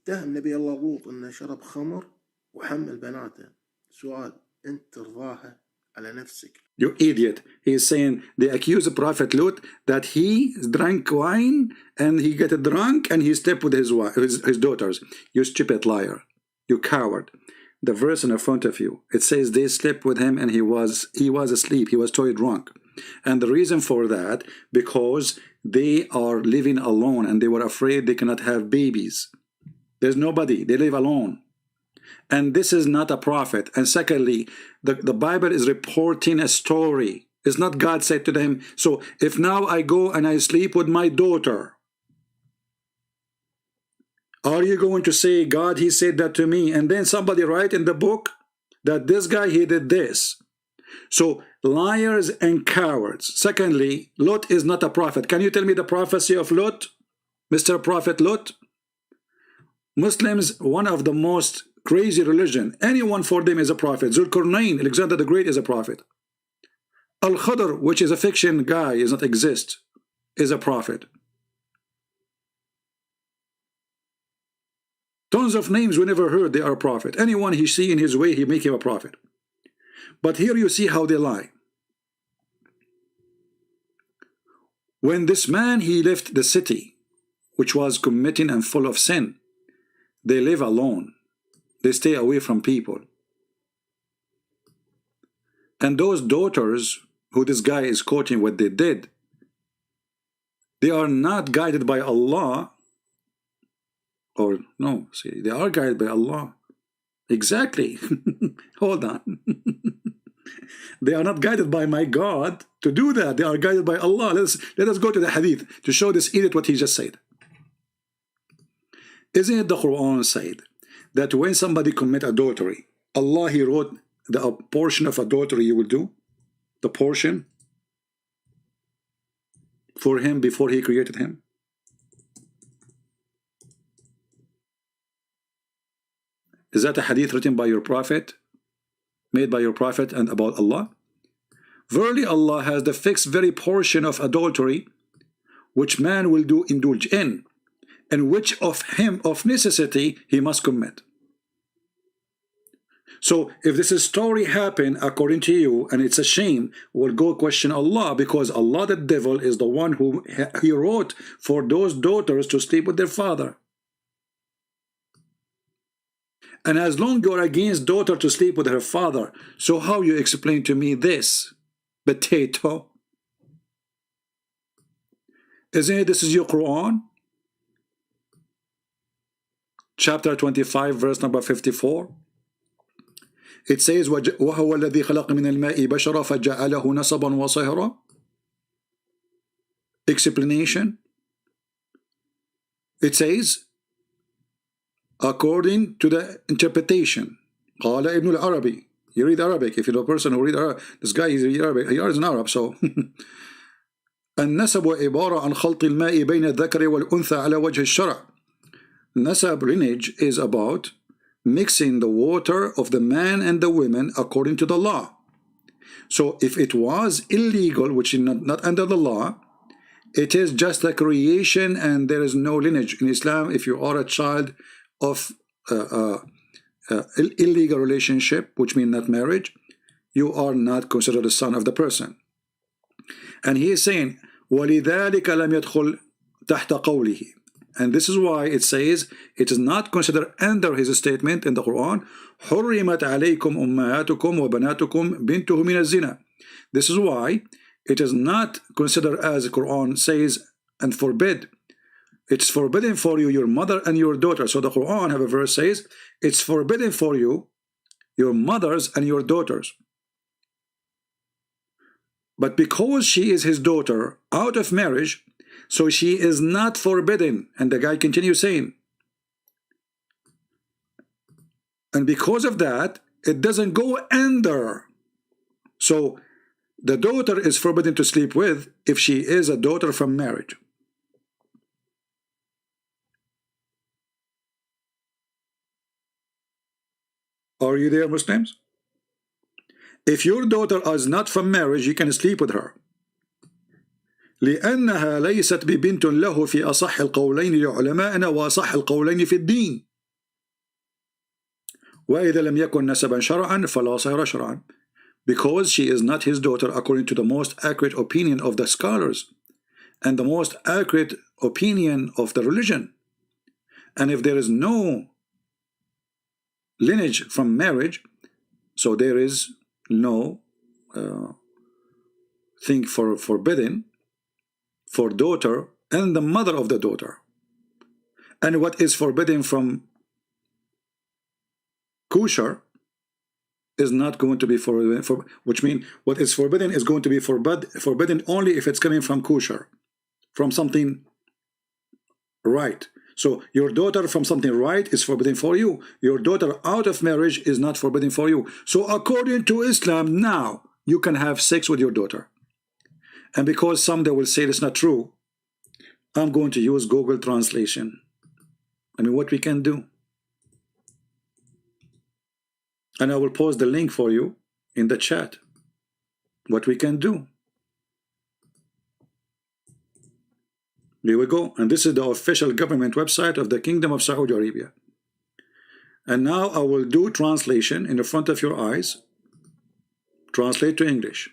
اتهم نبي الله لوط انه شرب خمر وحمل بناته. سؤال انت ترضاها على نفسك؟ You idiot. He is saying they accuse the Prophet Lut that he drank wine and he got drunk and he slept with his daughters. You stupid liar. You coward. The verse in front of you, it says they slept with him and he was asleep. He was totally drunk. And the reason for that, because they are living alone and they were afraid they cannot have babies. There's nobody. They live alone. And this is not a prophet. And secondly, the Bible is reporting a story. It's not God said to them. So if now I go and I sleep with my daughter, are you going to say, God, he said that to me? And then somebody write in the book that this guy, he did this. So liars and cowards. Secondly, Lot is not a prophet. Can you tell me the prophecy of Lot? Mr. Prophet Lot? Muslims, one of the most crazy religion. Anyone for them is a prophet. Zulkarnain, Alexander the Great, is a prophet. Al-Khadr, which is a fiction guy, does not exist, is a prophet. Tons of names we never heard, they are a prophet. Anyone he see in his way, he make him a prophet. But here you see how they lie. When this man, he left the city, which was committing and full of sin, they live alone. They stay away from people. And those daughters, who this guy is quoting what they did, they are not guided by Allah. Or no, see, they are guided by Allah. Exactly. Hold on. They are not guided by my God to do that. They are guided by Allah. Let us go to the hadith to show this idiot what he just said. Isn't it the Quran said that when somebody commit adultery, Allah, he wrote the portion of adultery you will do, the portion. for him before he created him? Is that a hadith written by your prophet, made by your prophet and about Allah? Verily Allah has the fixed very portion of adultery which man will do indulge in, and which of him of necessity he must commit. So if this story happened according to you and it's a shame, we'll go question Allah, because Allah the devil is the one who he wrote for those daughters to sleep with their father. And as long you're against daughter to sleep with her father, so how you explain to me this potato? Isn't it this is your Quran? Chapter 25 verse number 54. It says وَهُوَ الَّذِي خَلَقَ مِنَ الْمَاءِ بَشَرًا فَجَعَلَهُ نَسَبًا وَصِهْرًا. Explanation. It says according to the interpretation. قال ابن العربي. You read Arabic. If you're a person who read Arabic, this guy is Arabic. He is an Arab, so النسب عبارة عن خلط الماء بين الذكر والأنثى على وجه الشرع. Nasab lineage is about mixing the water of the man and the women according to the law. So if it was illegal, which is not under the law, it is just a creation and there is no lineage. In Islam, if you are a child of illegal relationship, which means not marriage, you are not considered a son of the person. And he is saying وَلِذَلِكَ لَمْ يَدْخُلْ تَحْتَ قَوْلِهِ. And this is why it says it is not considered under his statement in the Quran حُرِّمَتْ عَلَيْكُمْ أُمَّهَاتُكُمْ وَبَنَاتُكُمْ بِنْتُهُ مِنَ الزِّنَا. This is why it is not considered, as the Quran says, and forbid. It's forbidden for you, your mother and your daughter. So the Quran have a verse says it's forbidden for you, your mothers and your daughters. But because she is his daughter out of marriage, so she is not forbidden. And the guy continues saying, and because of that, it doesn't go under. So the daughter is forbidden to sleep with if she is a daughter from marriage. Are you there, Muslims? If your daughter is not from marriage, you can sleep with her. لأنها ليست ببنت له في أصح القولين لعلمائنا وأصح القولين في الدين. وإذا لم يكن نسبا شرعا فلا صير شرعا. Because she is not his daughter according to the most accurate opinion of the scholars and the most accurate opinion of the religion. And if there is no lineage from marriage, so there is no thing for forbidden for daughter and the mother of the daughter. And what is forbidden from kosher is not going to be forbidden, which means what is forbidden is going to be forbidden only if it's coming from kosher, from something right. So your daughter from something right is forbidden for you. Your daughter out of marriage is not forbidden for you. So according to Islam, now you can have sex with your daughter. And because someday will say it's not true, I'm going to use Google translation. I mean, what we can do. And I will post the link for you in the chat. What we can do. Here we go. And this is the official government website of the Kingdom of Saudi Arabia. And now I will do translation in the front of your eyes. Translate to English.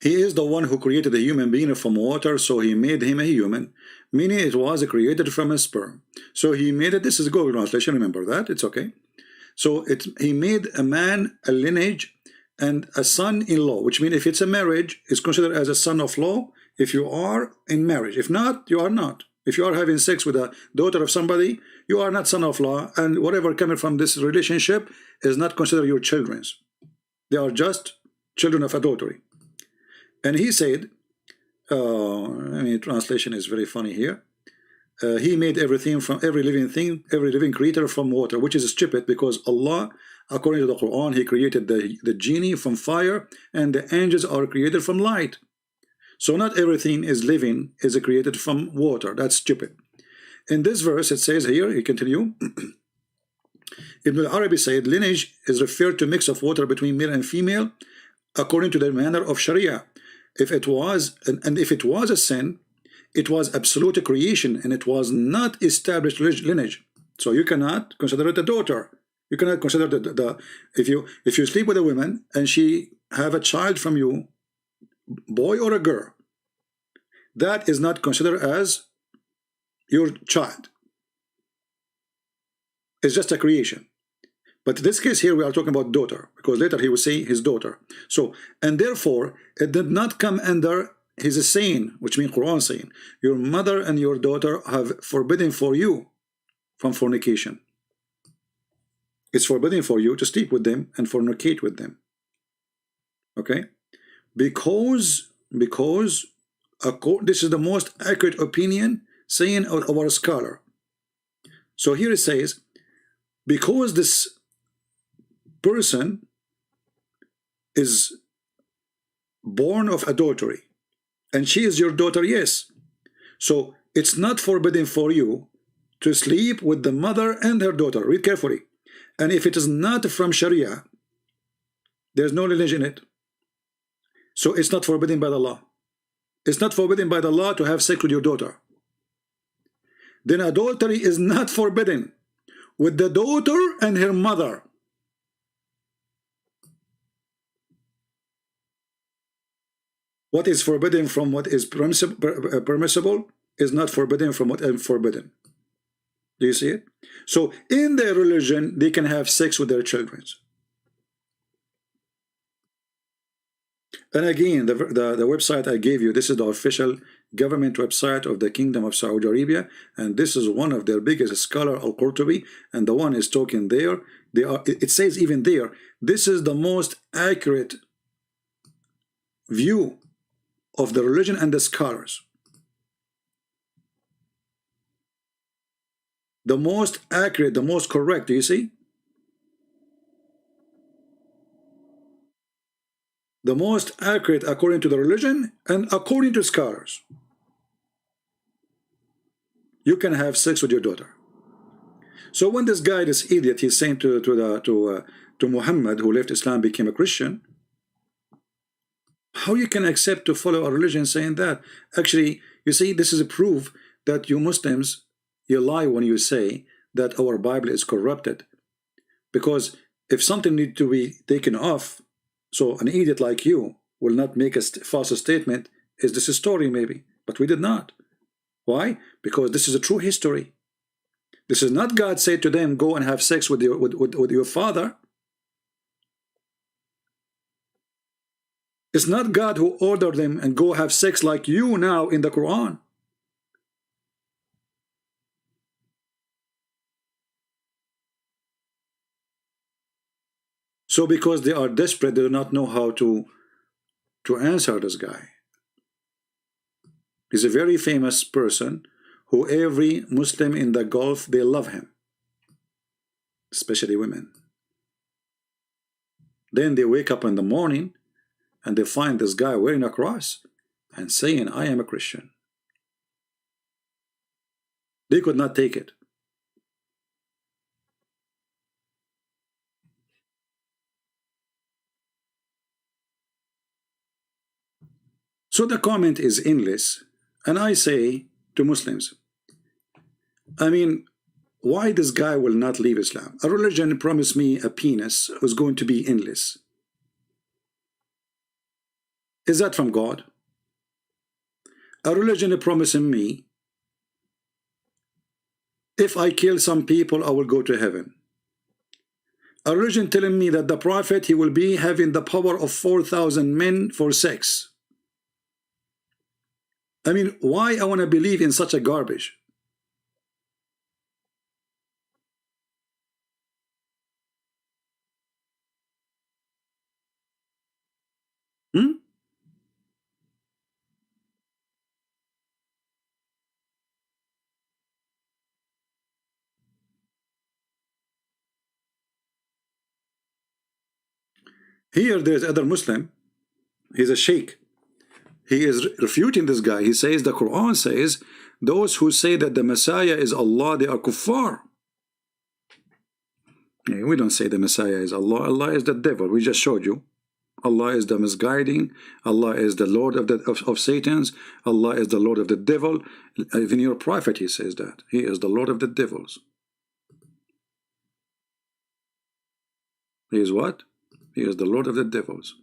He is the one who created a human being from water, so he made him a human, meaning it was created from a sperm. So he made it, this is Google translation, remember that, it's okay. So he made a man, a lineage, and a son-in-law, which means if it's a marriage, it's considered as a son-of-law if you are in marriage. If not, you are not. If you are having sex with a daughter of somebody, you are not son-of-law, and whatever coming from this relationship is not considered your children's. They are just children of adultery. And he said, I mean, translation is very funny here. he made everything from every living thing, every living creature from water, which is stupid because Allah, according to the Quran, He created the genie from fire and the angels are created from light. So not everything is living is created from water. That's stupid. In this verse, it says here, you continue. Ibn al-Arabi said, lineage is referred to mix of water between male and female according to the manner of Sharia. If it was, and if it was a sin, it was absolute creation and it was not established lineage. So you cannot consider it a daughter. You cannot consider if you sleep with a woman and she have a child from you, boy or a girl, that is not considered as your child. It's just a creation. But in this case here we are talking about daughter, because later he will say his daughter. So, and therefore it did not come under his saying, which means Quran saying, your mother and your daughter have forbidden for you from fornication. It's forbidden for you to sleep with them and fornicate with them. Okay? Because this is the most accurate opinion saying of our scholar. So here it says, because this person is born of adultery and she is your daughter, yes, so it's not forbidden for you to sleep with the mother and her daughter. Read carefully. And if it is not from Sharia, there's no religion in it, so it's not forbidden by the law. It's not forbidden by the law to have sex with your daughter. Then adultery is not forbidden with the daughter and her mother. What is forbidden from what is permissible is not forbidden from what is forbidden. Do you see it? So in their religion, they can have sex with their children. And again, the website I gave you, this is the official government website of the Kingdom of Saudi Arabia, and this is one of their biggest scholar, Al-Qurtubi, and the one is talking there. It says even there, this is the most accurate view of the religion and the scholars. The most accurate, the most correct, do you see? The most accurate according to the religion and according to scholars. You can have sex with your daughter. So when this guy, this idiot, he's saying to Muhammad, who left Islam, became a Christian, how you can accept to follow a religion saying that? Actually, you see, this is a proof that you Muslims, you lie when you say that our Bible is corrupted. Because if something needs to be taken off, so an idiot like you will not make a false statement, is this a story maybe? But we did not. Why? Because this is a true history. This is not God said to them, go and have sex with your father. It's not God who ordered them and go have sex like you now in the Quran. So because they are desperate, they do not know how to answer this guy. He's a very famous person who every Muslim in the Gulf, they love him, especially women. Then they wake up in the morning and they find this guy wearing a cross and saying, I am a Christian. They could not take it. So the comment is endless, and I say to Muslims, I mean, why this guy will not leave Islam? A religion promised me a penis who's going to be endless. Is that from God? A religion promising me, if I kill some people, I will go to heaven. A religion telling me that the prophet, he will be having the power of 4,000 men for sex. I mean, why I want to believe in such a garbage? Here there is other Muslim. He's a sheikh. He is refuting this guy. He says the Quran says those who say that the Messiah is Allah, they are kuffar. Yeah, we don't say the Messiah is Allah. Allah is the devil. We just showed you. Allah is the misguiding. Allah is the Lord of Satan's. Allah is the Lord of the devil. Even your prophet, he says that. He is the Lord of the devils. He is what? He is the Lord of the devils.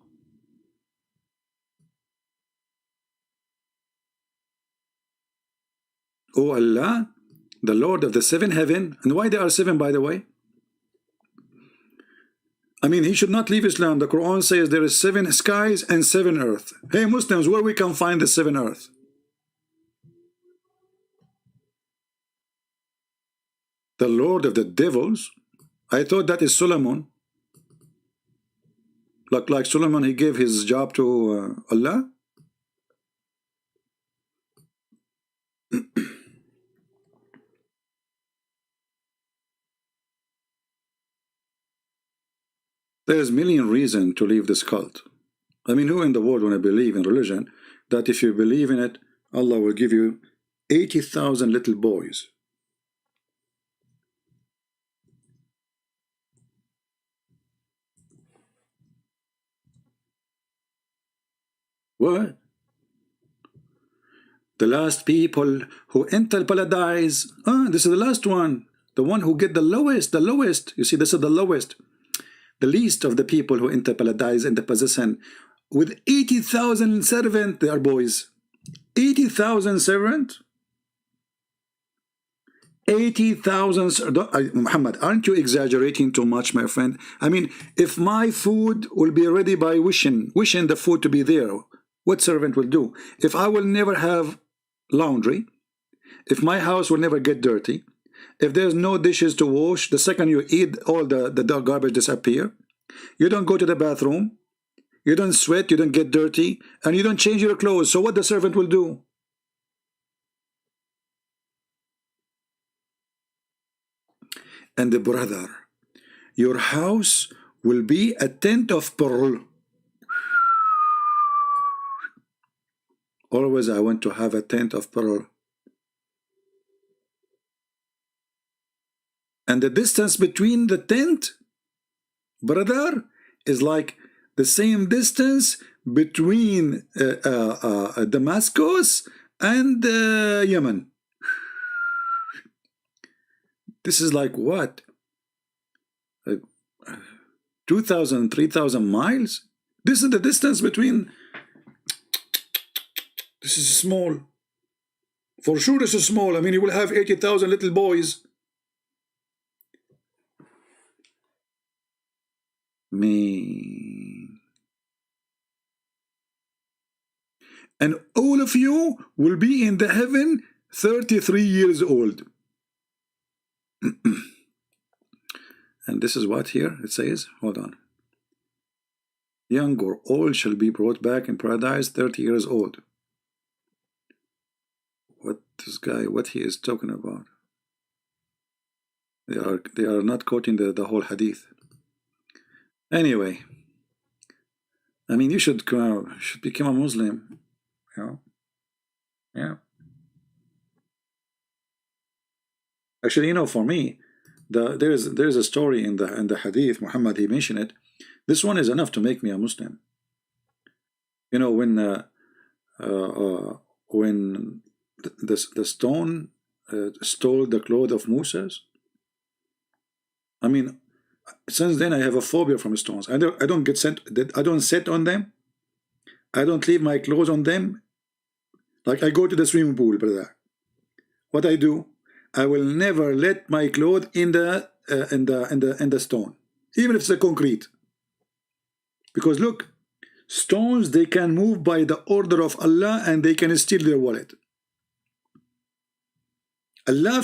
Oh Allah, the Lord of the seven heaven. And why there are seven, by the way? I mean, he should not leave Islam. The Quran says there is 7 skies and 7 earth. Hey Muslims, where we can find the 7 earth? The Lord of the devils? I thought that is Solomon. Like Solomon, he gave his job to Allah. There's a million reasons to leave this cult. I mean, who in the world want to believe in religion that if you believe in it, Allah will give you 80,000 little boys? What? The last people who enter paradise. This is the last one. The one who get the lowest, the lowest. You see, this is the lowest. The least of the people who enter paradise in the position with 80,000 servants, they are boys. 80,000 servants? 80,000. Muhammad, aren't you exaggerating too much, my friend? I mean, if my food will be ready by wishing the food to be there, what servant will do? If I will never have laundry, if my house will never get dirty, if there's no dishes to wash, the second you eat, all the garbage disappear. You don't go to the bathroom. You don't sweat. You don't get dirty. And you don't change your clothes. So what the servant will do? And the brother, your house will be a tent of pearl. Always I want to have a tent of pearl. And the distance between the tent, brother, is like the same distance between Damascus and Yemen. This is like what? 2,000, 3,000 miles? This is the distance between. This is small. For sure this is small. I mean, you will have 80,000 little boys. Me. And all of you will be in the heaven 33 years old. And this is what here it says. Hold on. Young or old shall be brought back in paradise 30 years old. What this guy, what he is talking about? They are not quoting the whole hadith. Anyway, I mean, you should become a Muslim, you know? Yeah. Actually, you know, for me, there is a story in the hadith. Muhammad, he mentioned it. This one is enough to make me a Muslim. You know, when the stone stole the clothes of Moses. I mean, since then I have a phobia from stones. I don't get sent. I don't sit on them. I don't leave my clothes on them. Like I go to the swimming pool, brother. What I do, I will never let my clothes in the stone, even if it's a concrete. Because look, stones, they can move by the order of Allah and they can steal their wallet. Allah